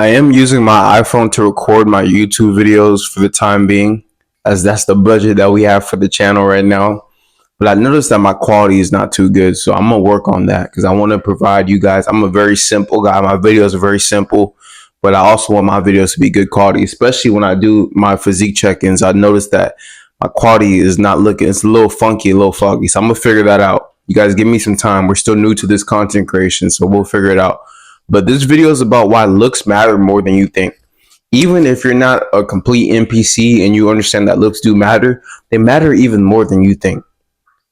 I am using my iPhone to record my YouTube videos for the time being, as that's the budget that we have for the channel right now. But I noticed that my quality is not too good, so I'm gonna work on that because I want to provide you guys. I'm a very simple guy. My videos are very simple, but I also want my videos to be good quality, especially when I do my physique check-ins. I noticed that my quality is not looking, it's a little funky, a little foggy. So I'm gonna figure that out. You guys give me some time. We're still new to this content creation, so we'll figure it out. But this video is about why looks matter more than you think. Even if you're not a complete NPC and you understand that looks do matter, they matter even more than you think,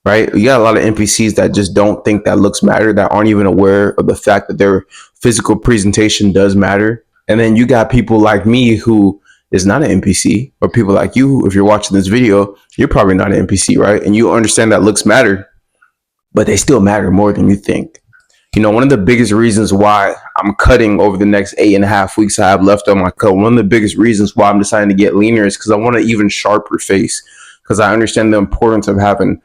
right? You got a lot of NPCs that just don't think that looks matter, that aren't even aware of the fact that their physical presentation does matter. And then you got people like me who is not an NPC, or people like you, if you're watching this video, you're probably not an NPC, right? And you understand that looks matter, but they still matter more than you think. You know, one of the biggest reasons why I'm cutting over the next 8.5 weeks I have left on my cut, one of the biggest reasons why I'm deciding to get leaner is because I want an even sharper face, because I understand the importance of having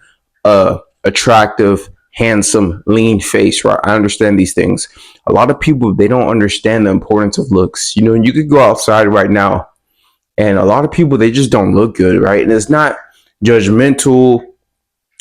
a attractive, handsome, lean face, right? I understand these things. A lot of people, they don't understand the importance of looks. You know, you could go outside right now and a lot of people, they just don't look good, right? And it's not judgmental.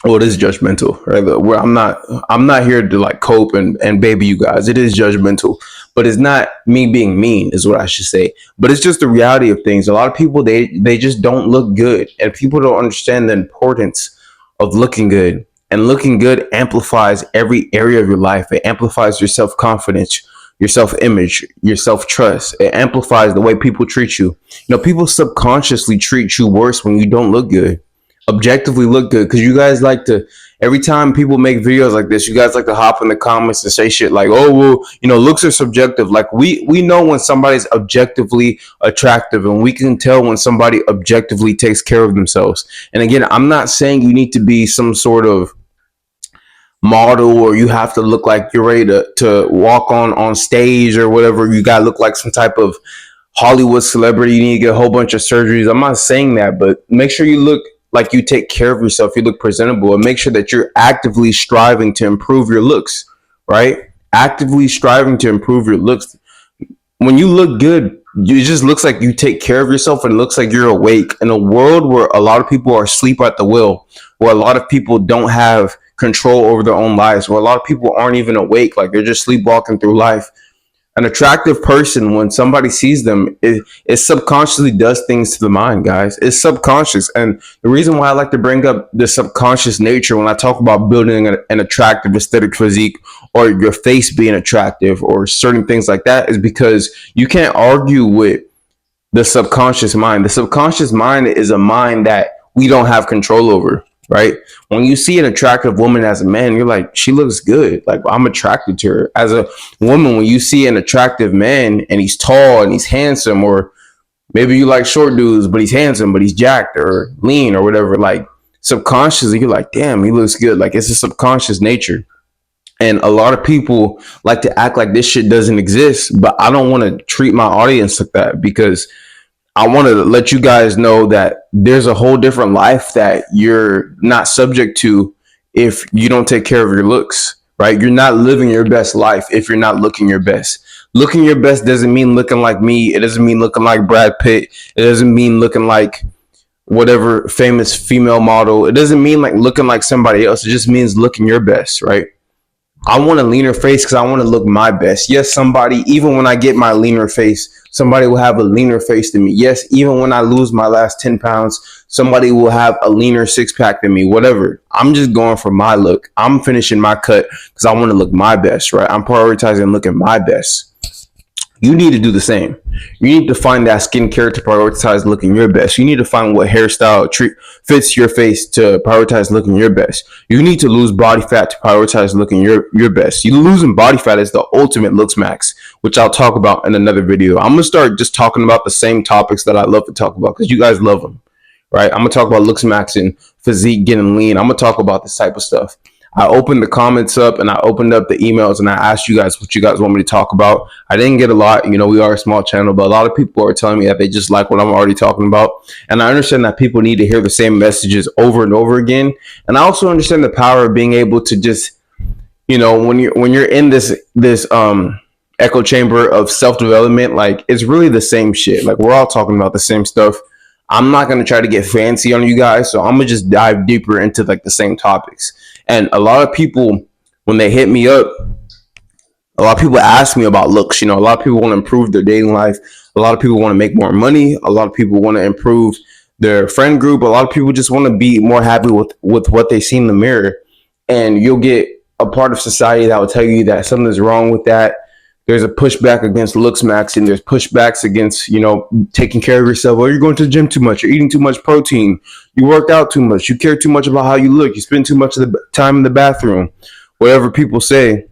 Well, it is judgmental, right? Where I'm not here to like cope and baby you guys. It is judgmental, but it's not me being mean, is what I should say. But it's just the reality of things. A lot of people, they just don't look good, and people don't understand the importance of looking good. And looking good amplifies every area of your life. It amplifies your self-confidence, your self-image, your self-trust. It amplifies the way people treat you. You know, people subconsciously treat you worse when you don't look good, objectively look good, because you guys like to, every time people make videos like this, you guys like to hop in the comments and say shit like, oh well, you know, looks are subjective. Like we know when somebody's objectively attractive, and we can tell when somebody objectively takes care of themselves. And again, I'm not saying you need to be some sort of model, or you have to look like you're ready to walk on stage or whatever. You gotta look like some type of Hollywood celebrity. You need to get a whole bunch of surgeries. I'm not saying that, but make sure you look like you take care of yourself, you look presentable, and make sure that you're actively striving to improve your looks, right? Actively striving to improve your looks. When you look good, it just looks like you take care of yourself, and it looks like you're awake. In a world where a lot of people are asleep at the wheel, where a lot of people don't have control over their own lives, where a lot of people aren't even awake, like they're just sleepwalking through life. An attractive person, when somebody sees them, it subconsciously does things to the mind, guys. It's subconscious. And the reason why I like to bring up the subconscious nature when I talk about building an attractive aesthetic physique, or your face being attractive, or certain things like that, is because you can't argue with the subconscious mind. The subconscious mind is a mind that we don't have control over, right? When you see an attractive woman as a man, you're like, she looks good. Like, I'm attracted to her. As a woman, when you see an attractive man and he's tall and he's handsome, or maybe you like short dudes, but he's handsome, but he's jacked or lean or whatever, like subconsciously, you're like, damn, he looks good. Like, it's a subconscious nature. And a lot of people like to act like this shit doesn't exist, but I don't want to treat my audience like that, because I want to let you guys know that there's a whole different life that you're not subject to if you don't take care of your looks, right? You're not living your best life if you're not looking your best. Looking your best doesn't mean looking like me. It doesn't mean looking like Brad Pitt. It doesn't mean looking like whatever famous female model. It doesn't mean like looking like somebody else. It just means looking your best, right? I want a leaner face because I want to look my best. Yes, somebody, even when I get my leaner face, somebody will have a leaner face than me. Yes, even when I lose my last 10 pounds, somebody will have a leaner six-pack than me, whatever. I'm just going for my look. I'm finishing my cut because I want to look my best, right? I'm prioritizing looking my best. You need to do the same. You need to find that skincare to prioritize looking your best. You need to find what hairstyle fits your face to prioritize looking your best. You need to lose body fat to prioritize looking your best. You losing body fat is the ultimate looks max, which I'll talk about in another video. I'm going to start just talking about the same topics that I love to talk about because you guys love them, right? I'm going to talk about looks max and physique getting lean. I'm going to talk about this type of stuff. I opened the comments up and I opened up the emails and I asked you guys what you guys want me to talk about. I didn't get a lot. You know, we are a small channel, but a lot of people are telling me that they just like what I'm already talking about. And I understand that people need to hear the same messages over and over again. And I also understand the power of being able to just, you know, when you're in this echo chamber of self-development, like it's really the same shit. Like we're all talking about the same stuff. I'm not gonna try to get fancy on you guys, so I'm gonna just dive deeper into like the same topics. And a lot of people, when they hit me up, a lot of people ask me about looks. You know, a lot of people want to improve their dating life. A lot of people want to make more money. A lot of people want to improve their friend group. A lot of people just want to be more happy with what they see in the mirror. And you'll get a part of society that will tell you that something's wrong with that. There's a pushback against looks maxing. There's pushbacks against, you know, taking care of yourself. Oh, you're going to the gym too much. You're eating too much protein. You work out too much. You care too much about how you look. You spend too much of the time in the bathroom. Whatever people say.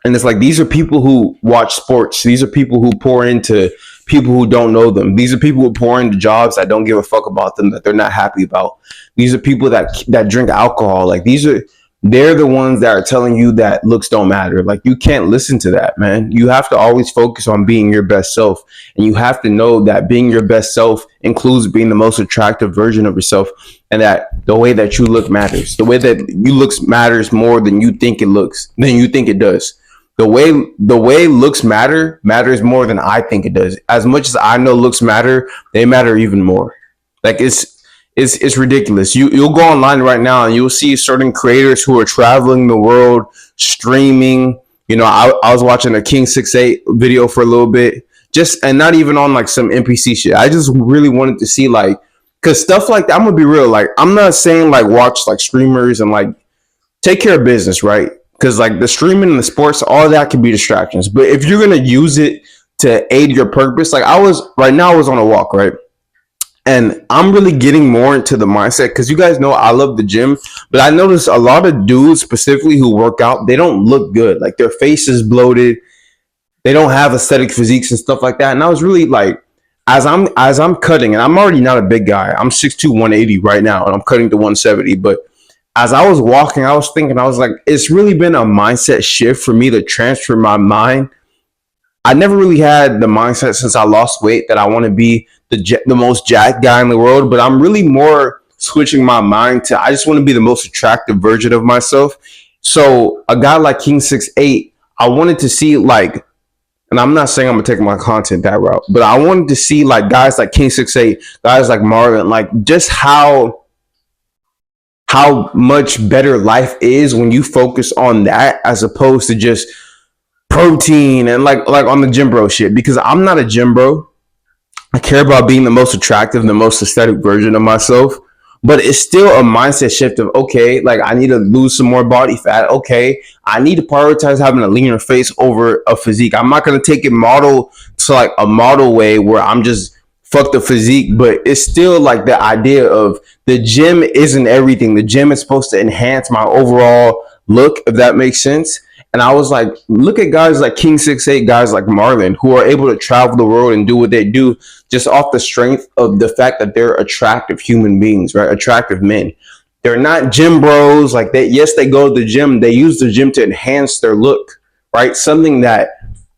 And it's like, these are people who watch sports. These are people who pour into people who don't know them. These are people who pour into jobs that don't give a fuck about them, that they're not happy about. These are people that drink alcohol. Like they're the ones that are telling you that looks don't matter. Like you can't listen to that, man. You have to always focus on being your best self. And you have to know that being your best self includes being the most attractive version of yourself. And that the way that you look matters. The way that you looks matters more than you think it does. The way looks matters more than I think it does. As much as I know looks matter, they matter even more. Like it's ridiculous. You'll go online right now and you'll see certain creators who are traveling the world, streaming. You know, I was watching a King 68 video for a little bit, just, and not even on like some NPC shit. I just really wanted to see, like, because stuff like that, I'm gonna be real. Like, I'm not saying like watch like streamers and like take care of business, right? Because like the streaming and the sports, all that can be distractions. But if you're gonna use it to aid your purpose, like I was on a walk, right? And I'm really getting more into the mindset because you guys know I love the gym, but I notice a lot of dudes specifically who work out, they don't look good. Like their face is bloated, they don't have aesthetic physiques and stuff like that. And I was really like, as I'm cutting, and I'm already not a big guy. I'm 6'2", 180 right now, and I'm cutting to 170. But as I was walking, I was thinking, I was like, it's really been a mindset shift for me to transfer my mind. I never really had the mindset since I lost weight that I want to be the most jacked guy in the world, but I'm really more switching my mind to I just want to be the most attractive version of myself. So a guy like King 68, I wanted to see like, and I'm not saying I'm gonna take my content that route, but I wanted to see like guys like King 68, guys like Marvin, like just how much better life is when you focus on that as opposed to just protein and like on the gym bro shit. Because I'm not a gym bro. I care about being the most attractive, the most aesthetic version of myself. But it's still a mindset shift of, okay, like I need to lose some more body fat. Okay, I need to prioritize having a leaner face over a physique. I'm not gonna take it model to like a model way where I'm just fuck the physique, but it's still like the idea of the gym isn't everything. The gym is supposed to enhance my overall look, if that makes sense. And I was like, look at guys like King 68, guys like Marlon, who are able to travel the world and do what they do just off the strength of the fact that they're attractive human beings, right? Attractive men. They're not gym bros. Like yes, they go to the gym. They use the gym to enhance their look, right? Something that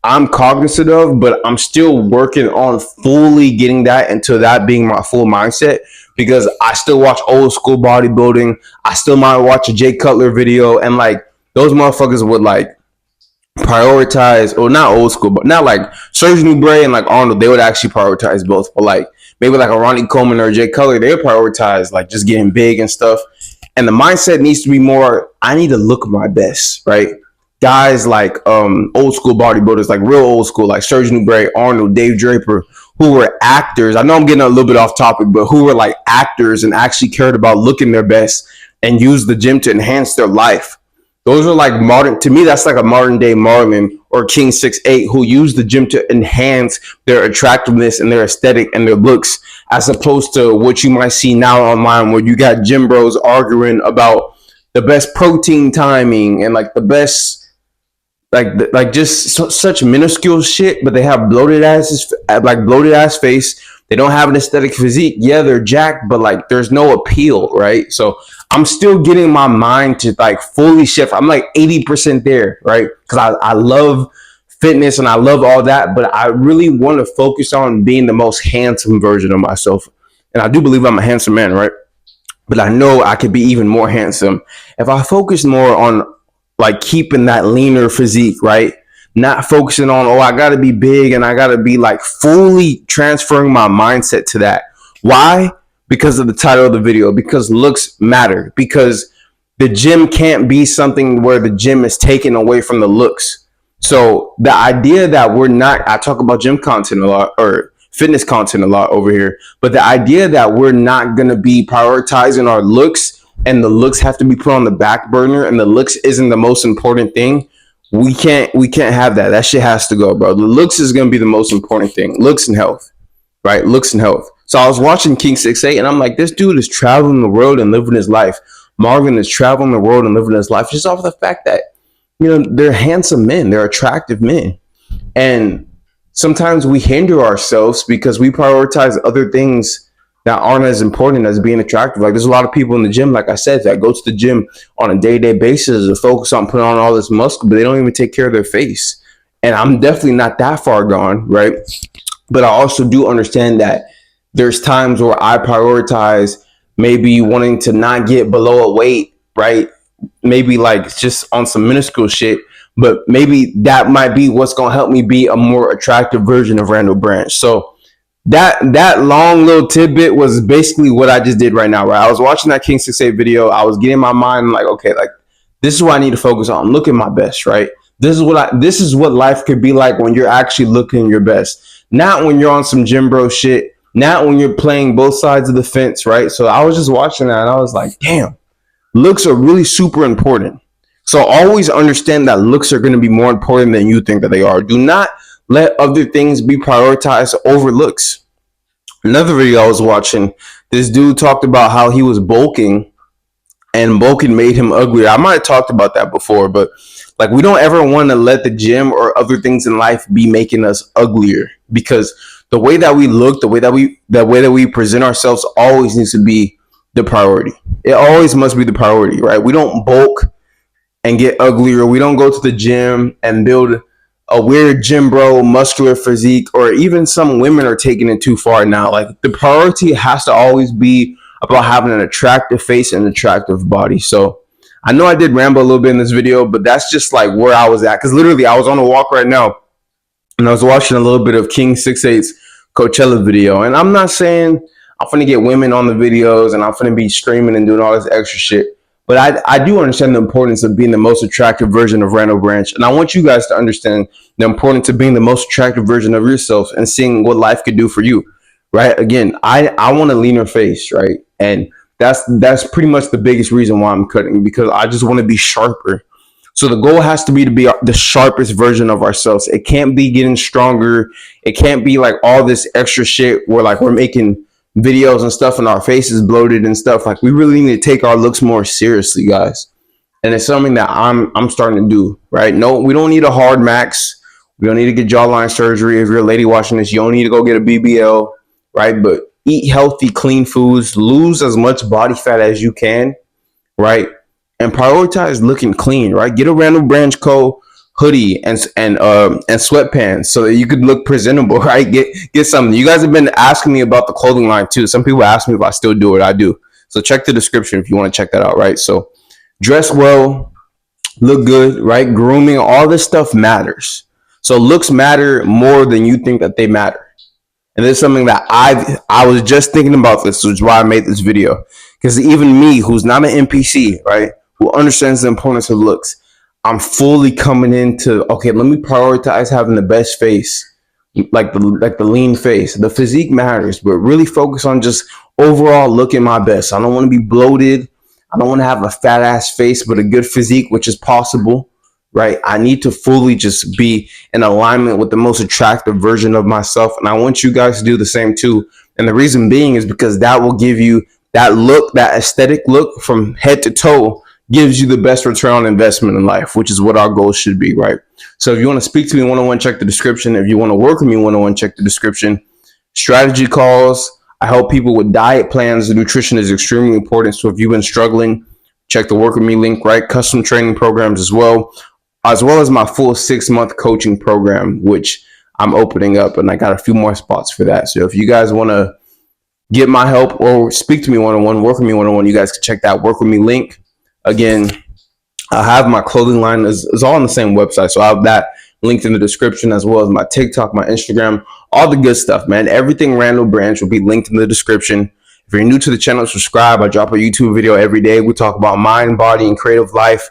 I'm cognizant of, but I'm still working on fully getting that into that being my full mindset, because I still watch old school bodybuilding. I still might watch a Jay Cutler video, and like those motherfuckers would like prioritize, or not old school, but not like Serge Nubret and like Arnold, they would actually prioritize both. But like maybe like a Ronnie Coleman or Jay Cutler, they would prioritize like just getting big and stuff. And the mindset needs to be more, I need to look my best, right? Guys like old school bodybuilders, like real old school, like Serge Nubret, Arnold, Dave Draper, who were actors. I know I'm getting a little bit off topic, but who were like actors and actually cared about looking their best and used the gym to enhance their life. Those are like modern, to me, that's like a modern day Marlon or King 68 who use the gym to enhance their attractiveness and their aesthetic and their looks, as opposed to what you might see now online where you got gym bros arguing about the best protein timing and like the best, like just such minuscule shit, but they have bloated ass face. They don't have an aesthetic physique. Yeah, they're jacked, but like there's no appeal, right? So I'm still getting my mind to like fully shift. I'm like 80% there, right? Because I love fitness and I love all that, but I really want to focus on being the most handsome version of myself. And I do believe I'm a handsome man, right? But I know I could be even more handsome if I focus more on like keeping that leaner physique, right? not focusing on, oh, I gotta be big and I gotta be like fully transferring my mindset to that. Why? Because of the title of the video, because looks matter, because the gym can't be something where the gym is taken away from the looks. So the idea that we're not, I talk about gym content a lot or fitness content a lot over here, but the idea that we're not going to be prioritizing our looks and the looks have to be put on the back burner and the looks isn't the most important thing. We can't have that. That shit has to go, bro. The looks is going to be the most important thing. Looks and health, right? Looks and health. So I was watching King 6'8" and I'm like, this dude is traveling the world and living his life. Marvin is traveling the world and living his life just off the fact that, they're handsome men, they're attractive men. And sometimes we hinder ourselves because we prioritize other things that aren't as important as being attractive. Like there's a lot of people in the gym, like I said, that go to the gym on a day-to-day basis to focus on putting on all this muscle, but they don't even take care of their face. And I'm definitely not that far gone, right? But I also do understand that there's times where I prioritize maybe wanting to not get below a weight, right? Maybe like just on some minuscule shit, but maybe that might be what's going to help me be a more attractive version of Randall Branch. So that long little tidbit was basically what I just did right now, right? I was watching that King 6'8" video. I was getting my mind like, okay, like this is what I need to focus on. Look at my best, right? This is what life could be like when you're actually looking your best. Not when you're on some gym bro shit, not when you're playing both sides of the fence, right? So I was just watching that and I was like, damn, looks are really super important. So always understand that looks are going to be more important than you think that they are. Do not let other things be prioritized over looks. Another video I was watching, this dude talked about how he was bulking and bulking made him uglier. I might have talked about that before, but like we don't ever want to let the gym or other things in life be making us uglier, because the way that we look, the way that we present ourselves always needs to be the priority. It always must be the priority, right? We don't bulk and get uglier. We don't go to the gym and build a weird gym bro muscular physique, or even some women are taking it too far now. Like the priority has to always be about having an attractive face and an attractive body. So I know I did ramble a little bit in this video, but that's just like where I was at. Cause literally I was on a walk right now and I was watching a little bit of King 6'8's Coachella video. And I'm not saying I'm finna get women on the videos and I'm finna be streaming and doing all this extra shit. But I do understand the importance of being the most attractive version of Randall Branch. And I want you guys to understand the importance of being the most attractive version of yourself and seeing what life could do for you, right? Again, I want a leaner face, right? And that's pretty much the biggest reason why I'm cutting, because I just want to be sharper. So the goal has to be the sharpest version of ourselves. It can't be getting stronger. It can't be like all this extra shit where like we're making videos and stuff and our faces bloated and stuff. Like we really need to take our looks more seriously, guys. And it's something that I'm starting to do, right? No, we don't need a hard max. We don't need to get jawline surgery. If you're a lady watching this, you don't need to go get a BBL, right? But eat healthy, clean foods, lose as much body fat as you can, right? And prioritize looking clean, right? Get a Randall Branch Co. hoodie and sweatpants so that you could look presentable, right? Get something. You guys have been asking me about the clothing line too. Some people ask me if I still do it. I do. So check the description if you want to check that out, right? So dress well, look good, right? Grooming, all this stuff matters. So looks matter more than you think that they matter. And this is something that I was just thinking about this, which is why I made this video. Because even me, who's not an NPC, right, who understands the importance of looks, I'm fully coming into, okay, let me prioritize having the best face, like the lean face. The physique matters, but really focus on just overall looking my best. I don't want to be bloated. I don't want to have a fat ass face, but a good physique, which is possible, right? I need to fully just be in alignment with the most attractive version of myself. And I want you guys to do the same too. And the reason being is because that will give you that look, that aesthetic look from head to toe, gives you the best return on investment in life, which is what our goal should be, right? So if you want to speak to me one-on-one, check the description. If you want to work with me one-on-one, check the description. Strategy calls. I help people with diet plans. The nutrition is extremely important. So if you've been struggling, check the work with me link, right? Custom training programs as well as my full 6-month coaching program, which I'm opening up, and I got a few more spots for that. So if you guys want to get my help or speak to me one-on-one, work with me one-on-one, you guys can check that work with me link. Again, I have my clothing line is all on the same website. So I have that linked in the description, as well as my TikTok, my Instagram, all the good stuff, man. Everything Randall Branch will be linked in the description. If you're new to the channel, subscribe. I drop a YouTube video every day. We talk about mind, body, and creative life.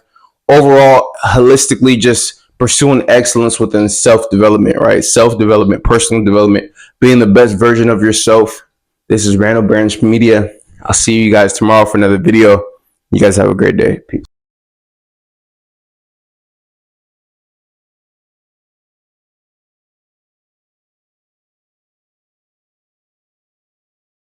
Overall, holistically, just pursuing excellence within self-development, right? Self-development, personal development, being the best version of yourself. This is Randall Branch Media. I'll see you guys tomorrow for another video. You guys have a great day. Peace.